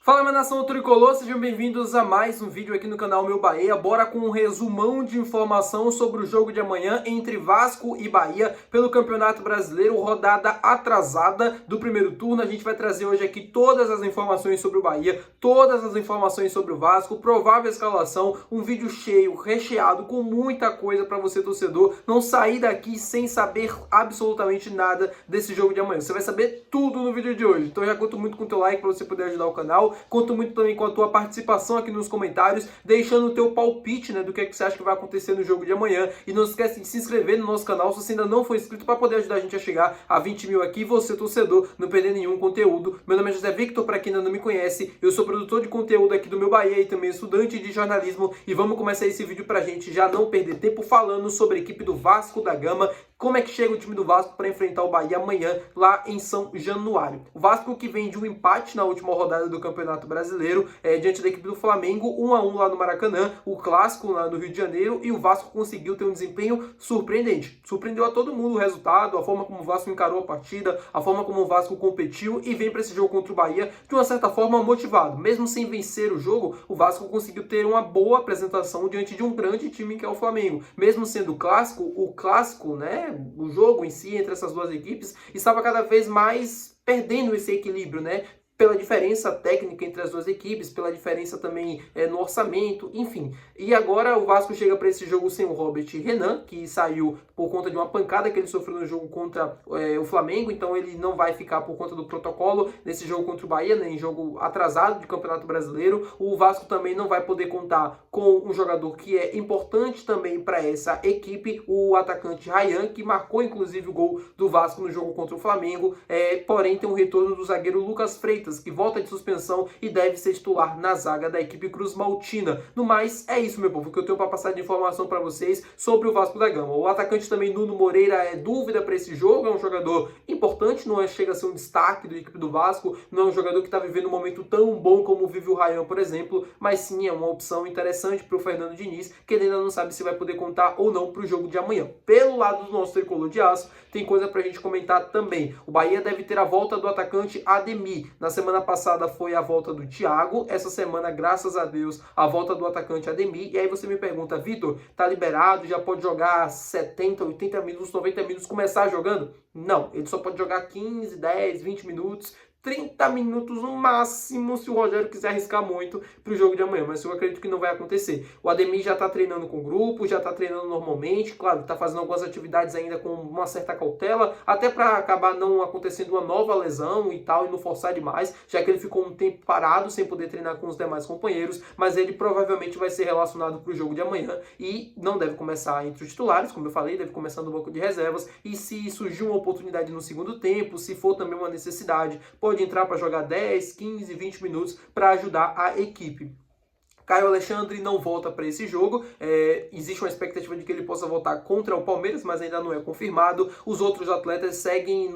Fala, minha nação tricolor, sejam bem-vindos a mais um vídeo aqui no canal Meu Bahia. Bora com um resumão de informação sobre o jogo de amanhã entre Vasco e Bahia pelo Campeonato Brasileiro, rodada atrasada do primeiro turno. A gente vai trazer hoje aqui todas as informações sobre o Bahia, todas as informações sobre o Vasco, provável escalação, um vídeo cheio, recheado, com muita coisa para você, torcedor, não sair daqui sem saber absolutamente nada desse jogo de amanhã. Você vai saber tudo no vídeo de hoje, então já conto muito com o teu like para você poder ajudar o canal. Conto muito também com a tua participação aqui nos comentários, deixando o teu palpite, né, do que você acha que vai acontecer no jogo de amanhã. E não esquece de se inscrever no nosso canal se você ainda não for inscrito, para poder ajudar a gente a chegar a 20 mil aqui. Você, torcedor, não perder nenhum conteúdo. Meu nome é José Victor, para quem ainda não me conhece. Eu sou produtor de conteúdo aqui do Meu Bahia e também estudante de jornalismo. E vamos começar esse vídeo pra gente já não perder tempo falando sobre a equipe do Vasco da Gama. Como é que chega o time do Vasco para enfrentar o Bahia amanhã lá em São Januário? O Vasco, que vem de um empate na última rodada do Campeonato Brasileiro, diante da equipe do Flamengo, 1-1 lá no Maracanã, o clássico lá no Rio de Janeiro, e o Vasco conseguiu ter um desempenho surpreendente. Surpreendeu a todo mundo o resultado, a forma como o Vasco encarou a partida, a forma como o Vasco competiu, e vem para esse jogo contra o Bahia de uma certa forma motivado. Mesmo sem vencer o jogo, o Vasco conseguiu ter uma boa apresentação diante de um grande time que é o Flamengo. Mesmo sendo clássico, o clássico, né, o jogo em si entre essas duas equipes estava cada vez mais perdendo esse equilíbrio, né? Pela diferença técnica entre as duas equipes, pela diferença também no orçamento, enfim. E agora o Vasco chega para esse jogo sem o Robert Renan, que saiu por conta de uma pancada que ele sofreu no jogo contra o Flamengo, então ele não vai ficar por conta do protocolo nesse jogo contra o Bahia, né, em jogo atrasado de Campeonato Brasileiro. O Vasco também não vai poder contar com um jogador que é importante também para essa equipe, o atacante Ryan, que marcou inclusive o gol do Vasco no jogo contra o Flamengo, porém tem um retorno do zagueiro Lucas Freitas, que volta de suspensão e deve ser titular na zaga da equipe Cruz Maltina. No mais, é isso, meu povo, que eu tenho para passar de informação para vocês sobre o Vasco da Gama. O atacante também, Nuno Moreira, é dúvida para esse jogo, é um jogador importante, não chega a ser um destaque da equipe do Vasco, não é um jogador que está vivendo um momento tão bom como vive o Ryan, por exemplo, mas sim é uma opção interessante para o Fernando Diniz, que ele ainda não sabe se vai poder contar ou não para o jogo de amanhã. Pelo lado do nosso tricolor de aço, tem coisa para a gente comentar também. O Bahia deve ter a volta do atacante Ademir. Na semana passada foi a volta do Thiago, essa semana, graças a Deus, a volta do atacante Ademir. E aí você me pergunta, Vitor, tá liberado, já pode jogar 70, 80 minutos, 90 minutos, começar jogando? Não, ele só pode jogar 15, 10, 20 minutos, 30 minutos no máximo, se o Rogério quiser arriscar muito para o jogo de amanhã, mas eu acredito que não vai acontecer. O Ademir já está treinando com o grupo, já está treinando normalmente, claro, está fazendo algumas atividades ainda com uma certa cautela, até para acabar não acontecendo uma nova lesão e tal, e não forçar demais, já que ele ficou um tempo parado sem poder treinar com os demais companheiros, mas ele provavelmente vai ser relacionado para o jogo de amanhã e não deve começar entre os titulares, como eu falei, deve começar no banco de reservas, e se surgir uma oportunidade no segundo tempo, se for também uma necessidade, pode entrar para jogar 10, 15, 20 minutos para ajudar a equipe. Caio Alexandre não volta para esse jogo, existe uma expectativa de que ele possa voltar contra o Palmeiras, mas ainda não é confirmado. Os outros atletas seguem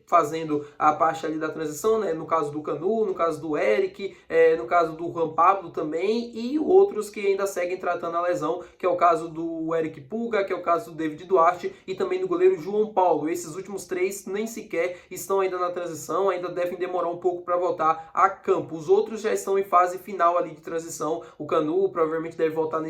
fazendo a parte ali da transição, né, no caso do Canu, no caso do Eric, no caso do Juan Pablo também, e outros que ainda seguem tratando a lesão, que é o caso do Eric Pulga, que é o caso do David Duarte e também do goleiro João Paulo. Esses últimos três nem sequer estão ainda na transição, ainda devem demorar um pouco para voltar a campo. Os outros já estão em fase final ali de transição. O Canu provavelmente deve voltar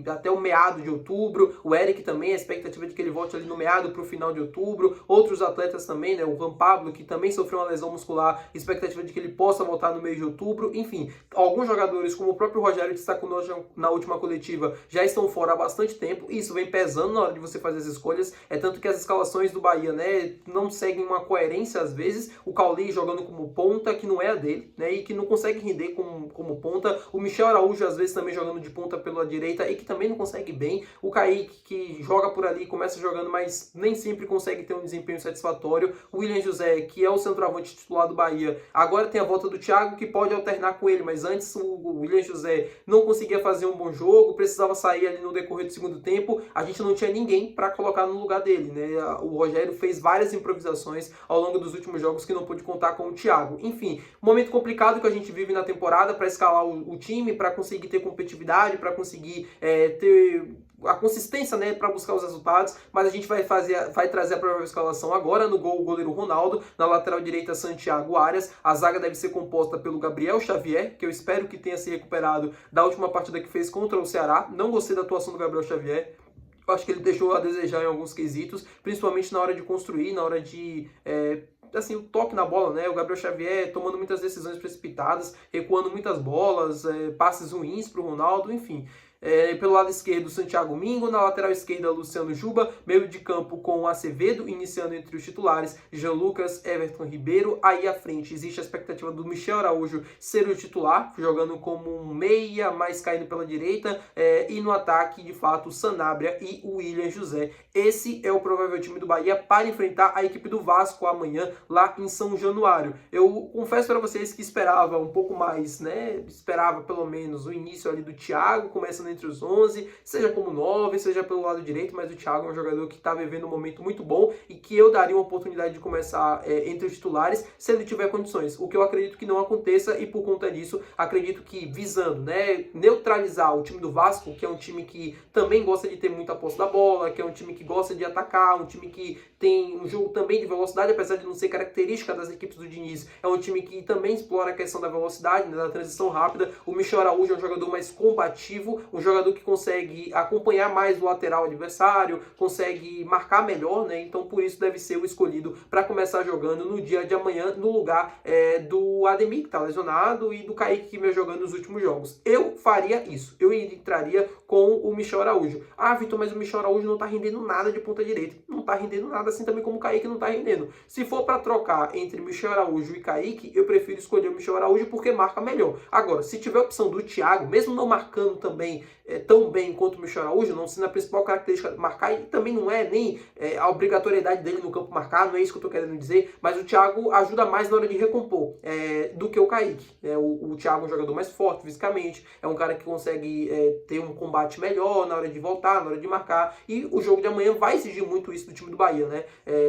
até o meado de outubro. O Eric também, a expectativa de que ele volte ali no meado para o final de outubro. Outros atletas também, né? O Juan Pablo, que também sofreu uma lesão muscular, expectativa de que ele possa voltar no mês de outubro. Enfim, alguns jogadores, como o próprio Rogério destacou na última coletiva, já estão fora há bastante tempo, e isso vem pesando na hora de você fazer as escolhas. É tanto que as escalações do Bahia, né, não seguem uma coerência às vezes. O Cauli jogando como ponta, que não é a dele, né, e que não consegue render como ponta. O Michel Araújo, às vezes, também jogando de ponta pela direita e que também não consegue bem. O Kaique, que joga por ali, começa jogando, mas nem sempre consegue ter um desempenho satisfatório. O William José, que é o centroavante titular do Bahia, agora tem a volta do Thiago, que pode alternar com ele, mas antes o William José não conseguia fazer um bom jogo, precisava sair ali no decorrer do segundo tempo. A gente não tinha ninguém para colocar no lugar dele, né? O Rogério fez várias improvisações ao longo dos últimos jogos que não pôde contar com o Thiago. Enfim, momento complicado que a gente vive na temporada para escalar o time. time para conseguir ter competitividade, para conseguir ter a consistência, né, para buscar os resultados, mas a gente vai trazer a provável escalação agora. No gol, o goleiro Ronaldo, na lateral direita Santiago Arias, a zaga deve ser composta pelo Gabriel Xavier, que eu espero que tenha se recuperado da última partida que fez contra o Ceará. Não gostei da atuação do Gabriel Xavier. Eu acho que ele deixou a desejar em alguns quesitos, principalmente na hora de construir, na hora de assim, o toque na bola, né? O Gabriel Xavier tomando muitas decisões precipitadas, recuando muitas bolas, passes ruins para o Ronaldo, enfim. Pelo lado esquerdo, Santiago Mingo, na lateral esquerda, Luciano Juba, meio de campo com Acevedo, iniciando entre os titulares, Jean Lucas, Everton Ribeiro. Aí à frente existe a expectativa do Michel Araújo ser o titular, jogando como um meia, mais caindo pela direita, e no ataque, de fato, Sanabria e o William José. Esse é o provável time do Bahia para enfrentar a equipe do Vasco amanhã, lá em São Januário. Eu confesso para vocês que esperava um pouco mais, né? Esperava pelo menos o início ali do Thiago, começando entre os 11, seja como 9, seja pelo lado direito, mas o Thiago é um jogador que está vivendo um momento muito bom e que eu daria uma oportunidade de começar entre os titulares se ele tiver condições, o que eu acredito que não aconteça, e por conta disso, acredito que visando, né, neutralizar o time do Vasco, que é um time que também gosta de ter muita posse da bola, que é um time que gosta de atacar, um time que tem um jogo também de velocidade, apesar de não ser característica das equipes do Diniz, é um time que também explora a questão da velocidade, né, da transição rápida. O Michel Araújo é um jogador mais combativo, um jogador que consegue acompanhar mais o lateral adversário, consegue marcar melhor, né? Então por isso deve ser o escolhido para começar jogando no dia de amanhã, no lugar do Ademir, que está lesionado, e do Kaique, que vem jogando nos últimos jogos. Eu faria isso, eu entraria com o Michel Araújo. Ah, Vitor, mas o Michel Araújo não está rendendo nada de ponta direita. Não está rendendo nada, assim também como o Kaique não está rendendo. Se for para trocar entre Michel Araújo e Kaique, eu prefiro escolher o Michel Araújo porque marca melhor. Agora, se tiver a opção do Thiago, mesmo não marcando também tão bem quanto o Michel Araújo, não sendo a principal característica de marcar, e também não é nem a obrigatoriedade dele no campo marcar, não é isso que eu estou querendo dizer, mas o Thiago ajuda mais na hora de recompor do que o Kaique. O Thiago é um jogador mais forte fisicamente, é um cara que consegue ter um combate melhor na hora de voltar, na hora de marcar, e o jogo de amanhã vai exigir muito isso do time do Bahia, né?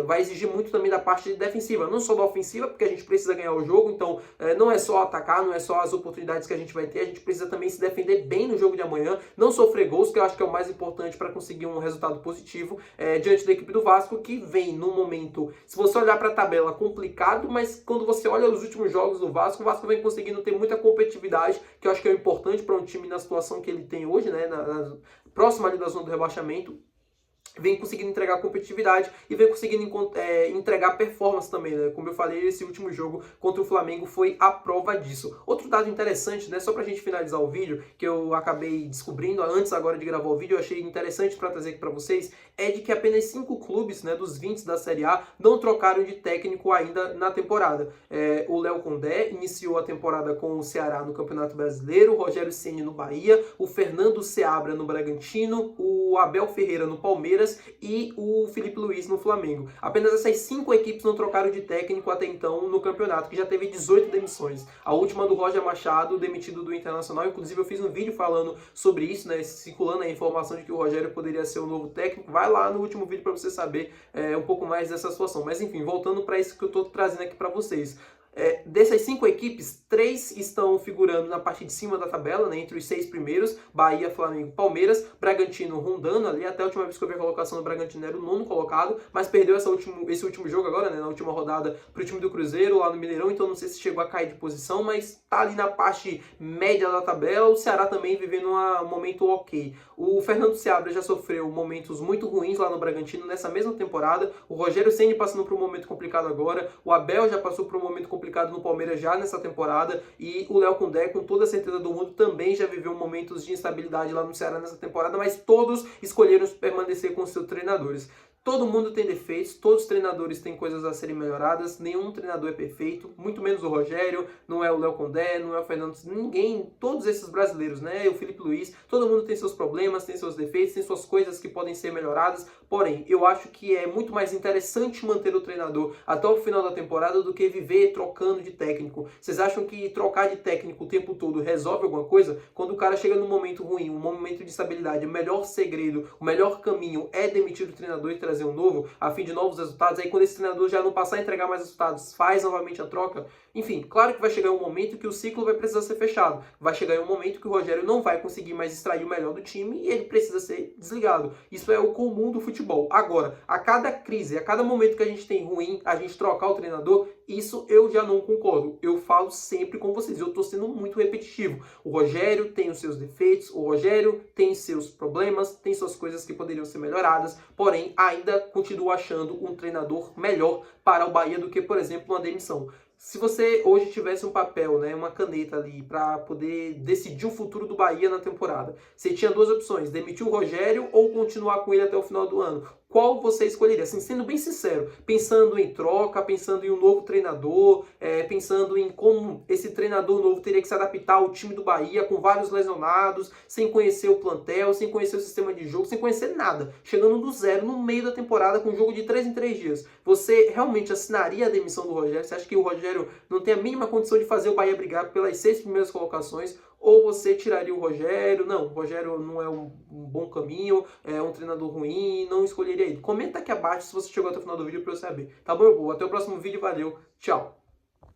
Vai exigir muito também da parte defensiva, não só da ofensiva, porque a gente precisa ganhar o jogo, então não é só atacar, não é só as oportunidades que a gente vai ter, a gente precisa também se defender bem no jogo de amanhã, não sofrer gols, que eu acho que é o mais importante para conseguir um resultado positivo diante da equipe do Vasco, que vem num momento, se você olhar para a tabela, complicado, mas quando você olha os últimos jogos do Vasco, o Vasco vem conseguindo ter muita competitividade, que eu acho que é importante para um time na situação que ele tem hoje, né, próximo ali da zona do rebaixamento. Vem conseguindo entregar competitividade e vem conseguindo entregar performance também, né? Como eu falei, esse último jogo contra o Flamengo foi a prova disso. Outro dado interessante, né, só pra gente finalizar o vídeo, que eu acabei descobrindo antes agora de gravar o vídeo, eu achei interessante para trazer aqui para vocês, é de que apenas 5 clubes, né, dos 20 da Série A não trocaram de técnico ainda na temporada. O Léo Condé iniciou a temporada com o Ceará no Campeonato Brasileiro, o Rogério Ceni no Bahia, o Fernando Seabra no Bragantino, o Abel Ferreira no Palmeiras e o Felipe Luiz no Flamengo. Apenas essas 5 equipes não trocaram de técnico até então no campeonato, que já teve 18 demissões. A última do Roger Machado, demitido do Internacional. Inclusive eu fiz um vídeo falando sobre isso, né, circulando a informação de que o Rogério poderia ser o novo técnico. Vai lá no último vídeo para você saber um pouco mais dessa situação. Mas enfim, voltando para isso que eu estou trazendo aqui para vocês. Dessas 5 equipes, 3 estão figurando na parte de cima da tabela, né, entre os 6 primeiros, Bahia, Flamengo, Palmeiras, Bragantino rondando ali, até a última vez que eu vi a colocação do Bragantino era o 9º colocado, mas perdeu esse último jogo agora, né, na última rodada, para o time do Cruzeiro, lá no Mineirão, então não sei se chegou a cair de posição, mas tá ali na parte média da tabela. O Ceará também vivendo um momento ok. O Fernando Seabra já sofreu momentos muito ruins lá no Bragantino nessa mesma temporada, o Rogério Ceni passando por um momento complicado agora, o Abel já passou por um momento complicado no Palmeiras já nessa temporada, e o Léo Condé, com toda a certeza do mundo, também já viveu momentos de instabilidade lá no Ceará nessa temporada, mas todos escolheram permanecer com seus treinadores. Todo mundo tem defeitos, todos os treinadores têm coisas a serem melhoradas, nenhum treinador é perfeito, muito menos o Rogério, não é o Léo Condé, não é o Fernando, ninguém, todos esses brasileiros, né, o Felipe Luiz, todo mundo tem seus problemas, tem seus defeitos, tem suas coisas que podem ser melhoradas, porém, eu acho que é muito mais interessante manter o treinador até o final da temporada do que viver trocando de técnico. Vocês acham que trocar de técnico o tempo todo resolve alguma coisa? Quando o cara chega num momento ruim, um momento de estabilidade, o melhor segredo, o melhor caminho é demitir o treinador e trazer um novo, a fim de novos resultados. Aí quando esse treinador já não passar a entregar mais resultados, faz novamente a troca. Enfim, claro que vai chegar um momento que o ciclo vai precisar ser fechado. Vai chegar um momento que o Rogério não vai conseguir mais extrair o melhor do time e ele precisa ser desligado. Isso é o comum do futebol. Agora, a cada crise, a cada momento que a gente tem ruim, a gente trocar o treinador, isso eu já não concordo. Eu falo sempre com vocês, eu tô sendo muito repetitivo. O Rogério tem os seus defeitos, o Rogério tem seus problemas, tem suas coisas que poderiam ser melhoradas, porém ainda continuo achando um treinador melhor para o Bahia do que, por exemplo, uma demissão. Se você hoje tivesse um papel, né, uma caneta ali para poder decidir o futuro do Bahia na temporada, você tinha duas opções: demitir o Rogério ou continuar com ele até o final do ano. Qual você escolheria? Assim, sendo bem sincero, pensando em troca, pensando em um novo treinador, pensando em como esse treinador novo teria que se adaptar ao time do Bahia, com vários lesionados, sem conhecer o plantel, sem conhecer o sistema de jogo, sem conhecer nada, chegando do zero no meio da temporada com um jogo de 3 em 3 dias. Você realmente assinaria a demissão do Rogério? Você acha que o Rogério não tem a mínima condição de fazer o Bahia brigar pelas 6 primeiras colocações? Ou você tiraria o Rogério? Não, o Rogério não é um bom caminho, é um treinador ruim, não escolheria ele. Comenta aqui abaixo se você chegou até o final do vídeo para eu saber. Tá bom, meu povo? Até o próximo vídeo, valeu, tchau!